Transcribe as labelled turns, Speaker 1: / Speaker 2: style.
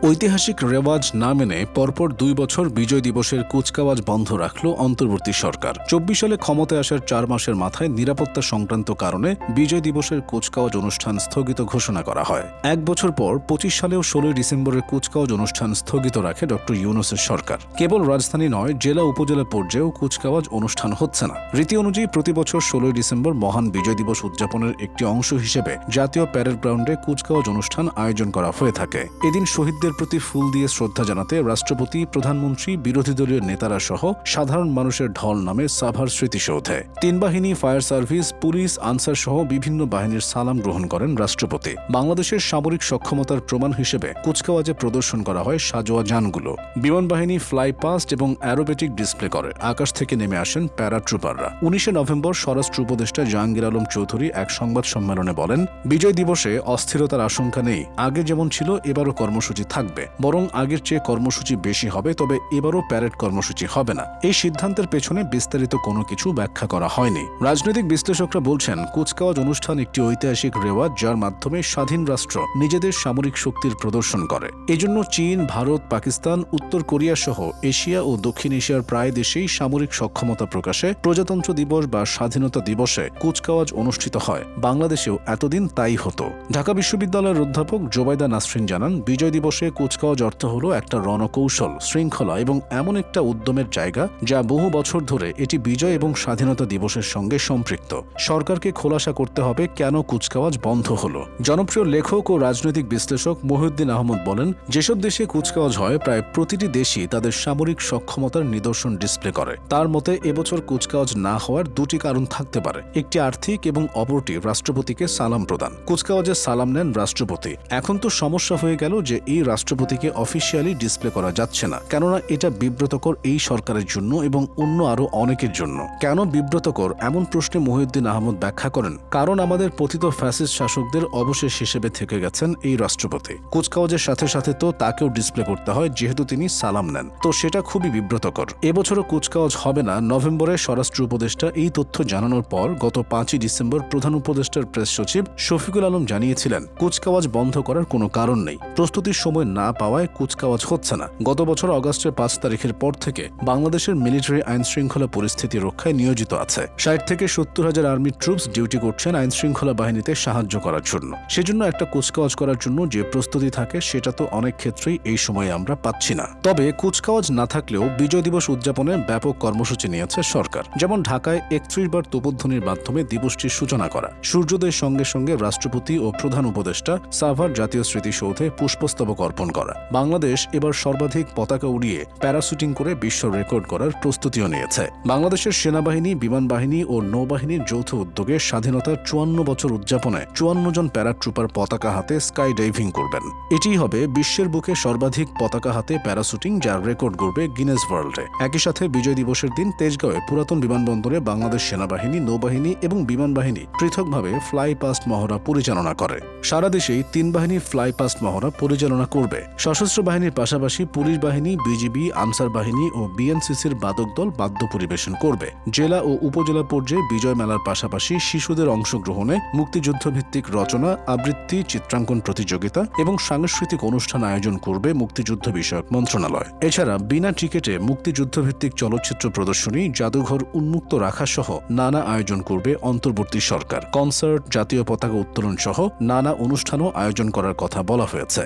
Speaker 1: ঐতিহাসিক রেওয়াজ না মেনে পরপর ২ বছর বিজয় দিবসের কুচকাওয়াজ বন্ধ রাখল অন্তর্বর্তী সরকার। ২৪ সালে ক্ষমতায় আসার ৪ মাসের মাথায় নিরাপত্তা সংক্রান্ত কারণে বিজয় দিবসের কুচকাওয়াজ অনুষ্ঠান স্থগিত ঘোষণা করা হয়। ১ বছর পর ২৫ সালেও ১৬ ডিসেম্বরের কুচকাওয়াজ অনুষ্ঠান স্থগিত রাখে ড ইউনূসের সরকার। কেবল রাজধানী নয়, জেলা উপজেলা পর্যায়েও কুচকাওয়াজ অনুষ্ঠান হচ্ছে না। রীতি অনুযায়ী প্রতি বছর ১৬ ডিসেম্বর মহান বিজয় দিবস উদযাপনের একটি অংশ হিসেবে জাতীয় প্যারেড গ্রাউন্ডে কুচকাওয়াজ অনুষ্ঠান আয়োজন করা হয়ে থাকে। এদিন শহীদদের প্রতি ফুল দিয়ে শ্রদ্ধা জানাতে রাষ্ট্রপতি, প্রধানমন্ত্রী, বিরোধী দলীয় নেতারা সহ সাধারণ মানুষের ঢল নামে সাভার স্মৃতিসৌধে। ৩ বাহিনী, ফায়ার সার্ভিস, পুলিশ, আনসার সহ বিভিন্ন বাহিনীর সালাম গ্রহণ করেন রাষ্ট্রপতি। বাংলাদেশের সামরিক সক্ষমতার প্রমাণ হিসেবে কুচকাওয়াজে প্রদর্শন করা হয় সাজোয়া যানগুলো। বিমান বাহিনী ফ্লাই পাস্ট এবং অ্যারোবেটিক ডিসপ্লে করে। আকাশ থেকে নেমে আসেন প্যারাট্রুপাররা। ১৯ নভেম্বর স্বরাষ্ট্র উপদেষ্টা জাহাঙ্গীর আলম চৌধুরী এক সংবাদ সম্মেলনে বলেন, বিজয় দিবসে অস্থিরতার আশঙ্কা নেই। আগে যেমন ছিল এবারও কর্মসূচি থাকবে, বরং আগের চেয়ে কর্মসূচি বেশি হবে, তবে এবারও প্যারেড কর্মসূচি হবে না। এই সিদ্ধান্তের পেছনে বিস্তারিত কোনো কিছু ব্যাখ্যা করা হয়নি। রাজনৈতিক বিশ্লেষকরা বলছেন, কুচকাওয়াজ অনুষ্ঠান একটি ঐতিহাসিক রেওয়াজ, যার মাধ্যমে স্বাধীন রাষ্ট্র নিজেদের সামরিক শক্তির প্রদর্শন করে। এজন্য চীন, ভারত, পাকিস্তান, উত্তর কোরিয়া সহ এশিয়া ও দক্ষিণ এশিয়ার প্রায় দেশেই সামরিক সক্ষমতা প্রকাশে প্রজাতন্ত্র দিবস বা স্বাধীনতা দিবসে কুচকাওয়াজ অনুষ্ঠিত হয়। বাংলাদেশেও এতদিন তাই হতো। ঢাকা বিশ্ববিদ্যালয়ের অধ্যাপক জোবাইদা নাসরিন জানান, বিজয় দিবসে কুচকাওয়াজ অর্থ হলো একটা রণকৌশল, শৃঙ্খলা এবং এমন একটা উদ্যমের জায়গা যা বহু বছর ধরে এটি বিজয় এবং স্বাধীনতা দিবসের সঙ্গে সম্পৃক্ত। সরকারকে খোলাসা করতে হবে কেন কুচকাওয়াজ বন্ধ হলো। জনপ্রিয় লেখক ও রাজনৈতিক বিশ্লেষক মহিউদ্দিন আহমদ বলেন, যেসব দেশে কুচকাওয়াজ হয় প্রায় প্রতিটি দেশই তাদের সামরিক সক্ষমতার নিদর্শন ডিসপ্লে করে। তার মতে এবছর কুচকাওয়াজ না হওয়ার দুটি কারণ থাকতে পারে, একটি আর্থিক এবং অপরটি রাষ্ট্রপতিকে সালাম প্রদান। কুচকাওয়াজে সালাম নেন রাষ্ট্রপতি। এখন তো সমস্যা হয়ে গেল যে এই রাষ্ট্রপতিকে অফিসিয়ালি ডিসপ্লে করা যাচ্ছে না, কেননা এটা বিব্রতকর এই সরকারের জন্য এবং অন্য আরো অনেকের জন্য। কেন বিব্রতকর এমন প্রশ্নে মহিউদ্দিন আহমদ ব্যাখ্যা করেন, কারণ আমাদের পতিত ফ্যাসিস্ট শাসকদের অবশেষ হিসেবে থেকে গেছেন এই রাষ্ট্রপতি। কুচকাওয়াজের সাথে সাথে তো তাকেও ডিসপ্লে করতে হয়, যেহেতু তিনি সালাম নেন, তো সেটা খুবই বিব্রতকর। এবছরও কুচকাওয়াজ হবে না। নভেম্বরে স্বরাষ্ট্র উপদেষ্টা এই তথ্য জানানোর পর গত ৫ই ডিসেম্বর প্রধান উপদেষ্টার প্রেস সচিব শফিকুল আলম জানিয়েছিলেন, কুচকাওয়াজ বন্ধ করার কোনো কারণ নেই। প্রস্তুতির সময় না পাওয়ায় কুচকাওয়াজ হচ্ছে না। গত বছর অগাস্টের ৫ তারিখের পর থেকে বাংলাদেশের মিলিটারি আইন শৃঙ্খলা পরিস্থিতি রক্ষায় নিয়োজিত আছে। ৬০ থেকে ৭০ হাজার আর্মি ট্রুপস ডিউটি করছেন আইন শৃঙ্খলা বাহিনীতে সাহায্য করার জন্য। সেজন্য একটা কুচকাওয়াজ করার জন্য যে প্রস্তুতি থাকে সেটা তো অনেক ক্ষেত্রেই এই সময়ে আমরা পাচ্ছি না। তবে কুচকাওয়াজ না থাকলেও বিজয় দিবস উদযাপনে ব্যাপক কর্মসূচি নিয়েছে সরকার। যেমন ঢাকায় ৩১ বার তোপধ্বনির মাধ্যমে দিবসটির সূচনা করা, সূর্যোদয়ের সঙ্গে সঙ্গে রাষ্ট্রপতি ও প্রধান উপদেষ্টা সাভার জাতীয় স্মৃতিসৌধে পুষ্পস্তবক অর্পণ করা। বাংলাদেশ এবার সর্বাধিক পতাকা উড়িয়ে প্যারাশুটিং করে বিশ্ব রেকর্ড করার প্রস্তুতিও নিয়েছে। বাংলাদেশের সেনাবাহিনী, বিমান বাহিনী ও নৌবাহিনীর যৌথ উদ্যোগে স্বাধীনতার ৫৪ বছর উদযাপনে ৫৪ জন প্যারাট্রুপার পতাকা হাতে স্কাই ডাইভিং করবেন। এটিই হবে বিশ্বের বুকে সর্বাধিক পতাকা হাতে প্যারাশুটিং, যার রেকর্ড গড়বে গিনেস ওয়ার্ল্ডে। একই সাথে বিজয় দিবসের দিন তেজগাঁওয়ে পুরাতন বিমানবন্দরে বাংলাদেশ সেনাবাহিনী, নৌবাহিনী এবং বিমান বাহিনী পৃথকভাবে ফ্লাই পাস্ট মহড়া পরিচালনা করে। সারা দেশেই ৩ বাহিনী ফ্লাই পাস্ট মহড়া পরিচালনা করবে। সশস্ত্র বাহিনীর পাশাপাশি পুলিশ বাহিনী, বিজিবি, আনসার বাহিনী ও বিএনসিসির বাদক দল বাদ্য পরিবেশন করবে। জেলা ও উপজেলা পর্যায়ে বিজয় মেলার পাশাপাশি শিশুদের অংশগ্রহণে মুক্তিযুদ্ধভিত্তিক রচনা, আবৃত্তি, চিত্রাঙ্কন প্রতিযোগিতা এবং সাংস্কৃতিক অনুষ্ঠান আয়োজন করবে মুক্তিযুদ্ধ বিষয়ক মন্ত্রণালয়। এছাড়া বিনা টিকেটে মুক্তিযুদ্ধভিত্তিক চলচ্চিত্র প্রদর্শনী, জাদুঘর উন্মুক্ত রাখা সহ নানা আয়োজন করবে অন্তর্বর্তী সরকার। কনসার্ট, জাতীয় পতাকা উত্তোলন সহ নানা অনুষ্ঠানও আয়োজন করার কথা বলা হয়েছে।